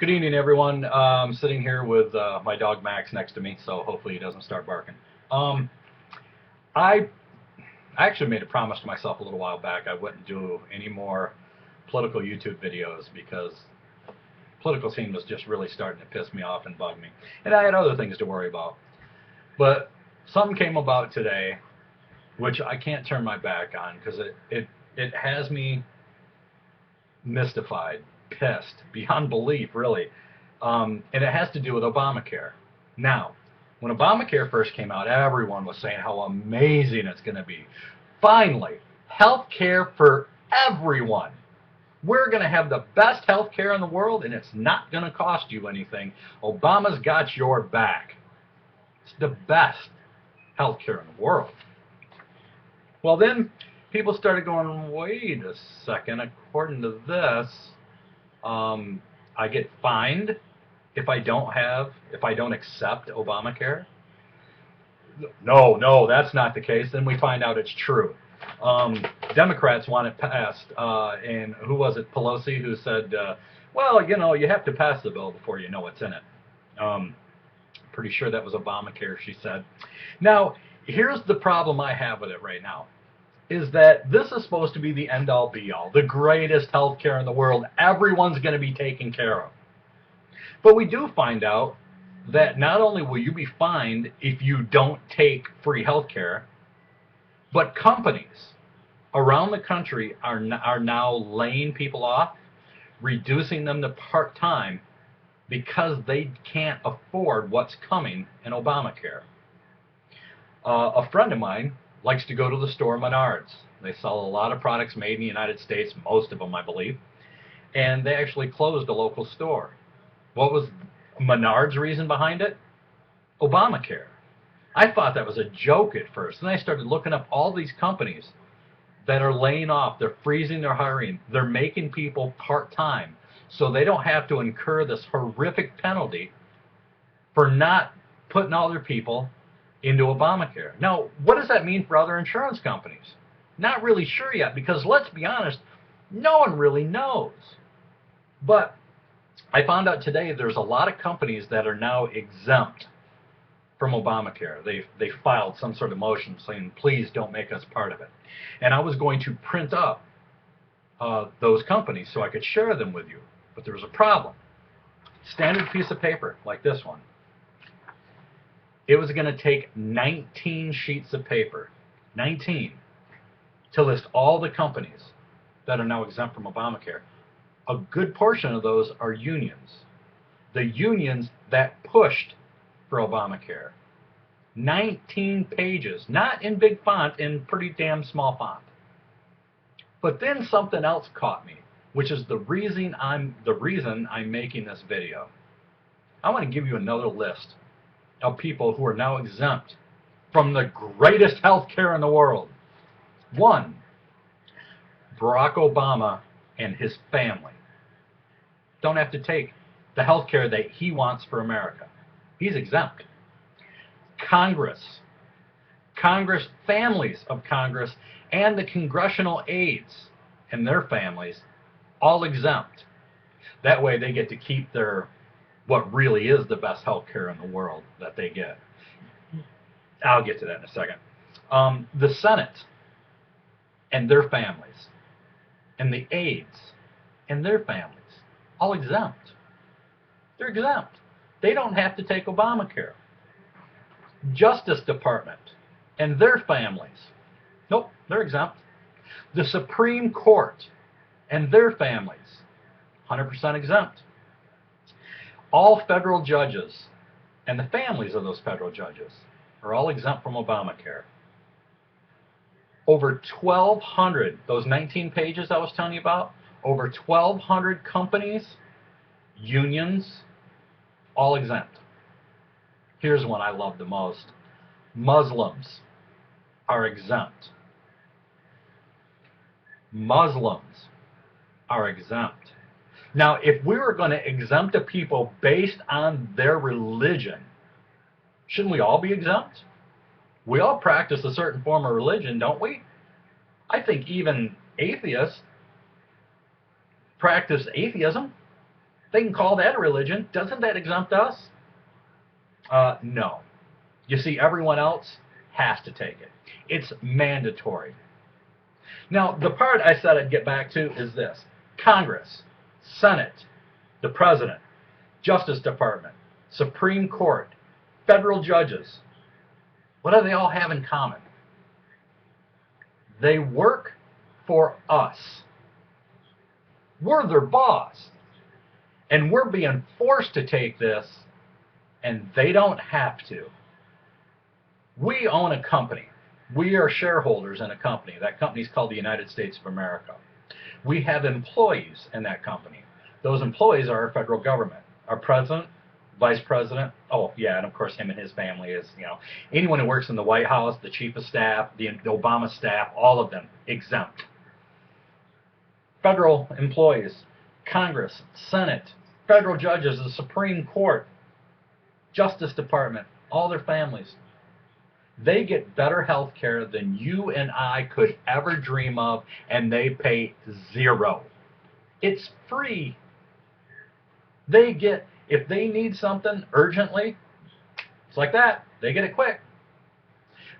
Good evening, everyone. I'm sitting here with my dog Max next to me, so hopefully he doesn't start barking. Um, I I actually made a promise to myself a little while back I wouldn't do any more political YouTube videos because political scene was just really starting to piss me off and bug me, and I had other things to worry about. But something came about today, which I can't turn my back on because it has me mystified, pissed, beyond belief, really. And it has to do with Obamacare. Now, when Obamacare first came out, everyone was saying how amazing it's going to be. Finally, health care for everyone. We're going to have the best health care in the world, and it's not going to cost you anything. Obama's got your back. It's the best health care in the world. Well, then people started going, wait a second, according to this, I get fined if I don't accept Obamacare. No, no, that's not the case. Then we find out it's true. Democrats want it passed, and who was it, Pelosi, who said, well, you know, you have to pass the bill before you know what's in it. Um, Pretty sure that was Obamacare, she said. Now, here's the problem I have with it right now, is that this is supposed to be the end-all be-all, the greatest health care in the world. Everyone's going to be taken care of. But we do find out that not only will you be fined if you don't take free health care, but companies around the country are now laying people off, reducing them to part-time because they can't afford what's coming in Obamacare. A friend of mine likes to go to the store Menards. They sell a lot of products made in the United States, most of them, I believe, and they actually closed a local store. What was Menard's reason behind it? Obamacare. I thought that was a joke at first. Then I started looking up all these companies that are laying off. They're freezing their hiring. They're making people part-time so they don't have to incur this horrific penalty for not putting all their people into Obamacare. Now, what does that mean for other insurance companies? Not really sure yet, because let's be honest, no one really knows. But I found out today there's a lot of companies that are now exempt from Obamacare. They filed some sort of motion saying, please don't make us part of it. And I was going to print up those companies so I could share them with you. But there was a problem. Standard piece of paper like this one. It was going to take 19 sheets of paper, 19, to list all the companies that are now exempt from Obamacare. A good portion of those are unions. The unions that pushed for Obamacare. 19 pages, not in big font, in pretty damn small font. But then something else caught me, which is the reason I'm making this video. I want to give you another list of people who are now exempt from the greatest health care in the world. 1, Barack Obama and his family don't have to take the health care that he wants for America. He's exempt. Congress, families of Congress, and the congressional aides and their families, all exempt. That way they get to keep their, what really is the best health care in the world that they get. I'll get to that in a second. The Senate and their families, and the aides and their families, all exempt. They're exempt. They don't have to take Obamacare. Justice Department and their families, nope, they're exempt. The Supreme Court and their families, 100% exempt. All federal judges and the families of those federal judges are all exempt from Obamacare. Over 1,200, those 19 pages I was telling you about, over 1,200 companies, unions, all exempt. Here's one I love the most. Muslims are exempt. Muslims are exempt. Now, if we were going to exempt a people based on their religion, shouldn't we all be exempt? We all practice a certain form of religion, don't we? I think even atheists practice atheism. They can call that a religion. Doesn't that exempt us? No. You see, everyone else has to take it. It's mandatory. Now, the part I said I'd get back to is this. Congress, Senate, the President, Justice Department, Supreme Court, federal judges, what do they all have in common? They work for us. We're their boss. And we're being forced to take this, and they don't have to. We own a company. We are shareholders in a company. That company is called the United States of America. We have employees in that company. Those employees are our federal government. Our president, vice president, oh yeah, and of course him and his family is, anyone who works in the White House, the chief of staff, the Obama staff, all of them exempt. Federal employees, Congress, Senate, federal judges, the Supreme Court, Justice Department, all their families. They get better health care than you and I could ever dream of, and they pay zero. It's free. They get, if they need something urgently, it's like that. They get it quick.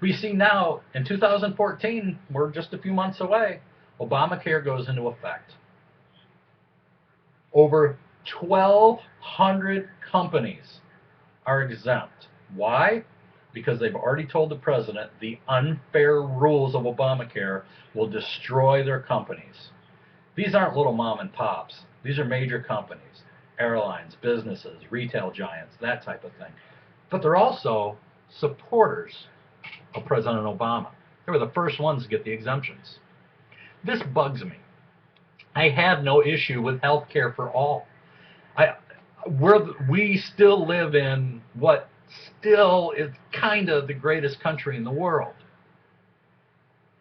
We see now, in 2014, we're just a few months away, Obamacare goes into effect. Over 1,200 companies are exempt. Why? Because they've already told the president the unfair rules of Obamacare will destroy their companies. These aren't little mom and pops. These are major companies, airlines, businesses, retail giants, that type of thing. But they're also supporters of President Obama. They were the first ones to get the exemptions. This bugs me. I have no issue with health care for all. We still live in what still is kind of the greatest country in the world.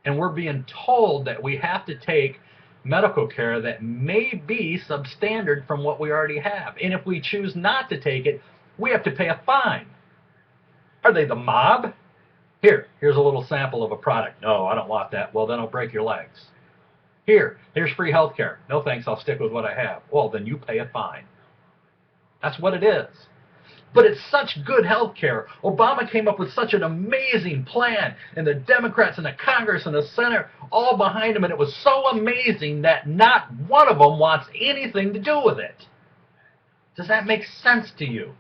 And we're being told that we have to take medical care that may be substandard from what we already have. And if we choose not to take it, we have to pay a fine. Are they the mob? Here's a little sample of a product. No, I don't want that. Well, then I'll break your legs. Here's free health care. No thanks, I'll stick with what I have. Well, then you pay a fine. That's what it is. But it's such good health care. Obama came up with such an amazing plan, and the Democrats and the Congress and the Senate all behind him, and it was so amazing that not one of them wants anything to do with it. Does that make sense to you?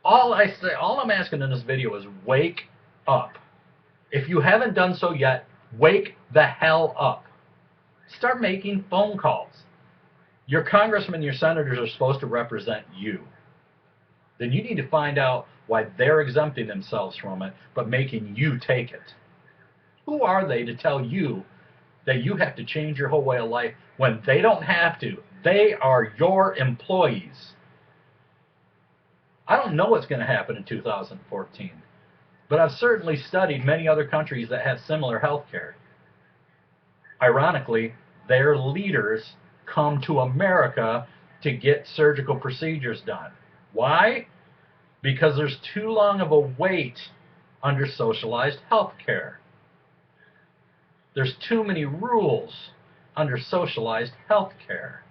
All I'm asking in this video is wake up. If you haven't done so yet, wake the hell up. Start making phone calls. Your congressmen, your senators are supposed to represent you. Then you need to find out why they're exempting themselves from it, but making you take it. Who are they to tell you that you have to change your whole way of life when they don't have to? They are your employees. I don't know what's going to happen in 2014, but I've certainly studied many other countries that have similar health care. Ironically, their leaders come to America to get surgical procedures done. Why? Because there's too long of a wait under socialized health care. There's too many rules under socialized health care.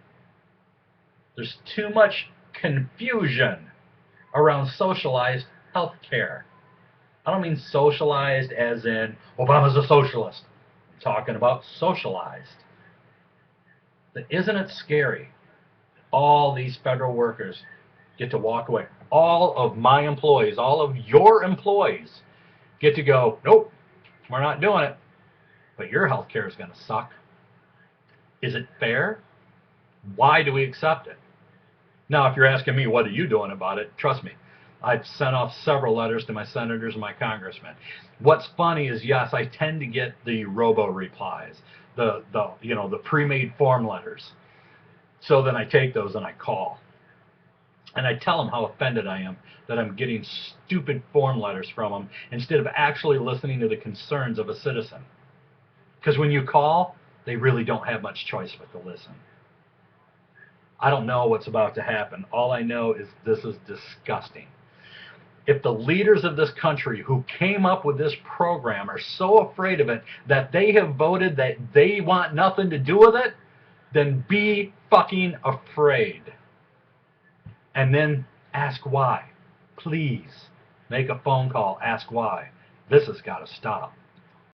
There's too much confusion around socialized health care. I don't mean socialized as in Obama's a socialist. I'm talking about socialized. But isn't it scary? All these federal workers get to walk away. All of my employees, all of your employees get to go, nope, we're not doing it. But your health care is going to suck. Is it fair? Why do we accept it? Now, if you're asking me, what are you doing about it? Trust me, I've sent off several letters to my senators and my congressmen. What's funny is, yes, I tend to get the robo-replies, the pre-made form letters. So then I take those and I call. And I tell them how offended I am that I'm getting stupid form letters from them instead of actually listening to the concerns of a citizen. Because when you call, they really don't have much choice but to listen. I don't know what's about to happen. All I know is this is disgusting. If the leaders of this country who came up with this program are so afraid of it that they have voted that they want nothing to do with it, then be fucking afraid. and then ask why. Please make a phone call, ask why. This has got to stop.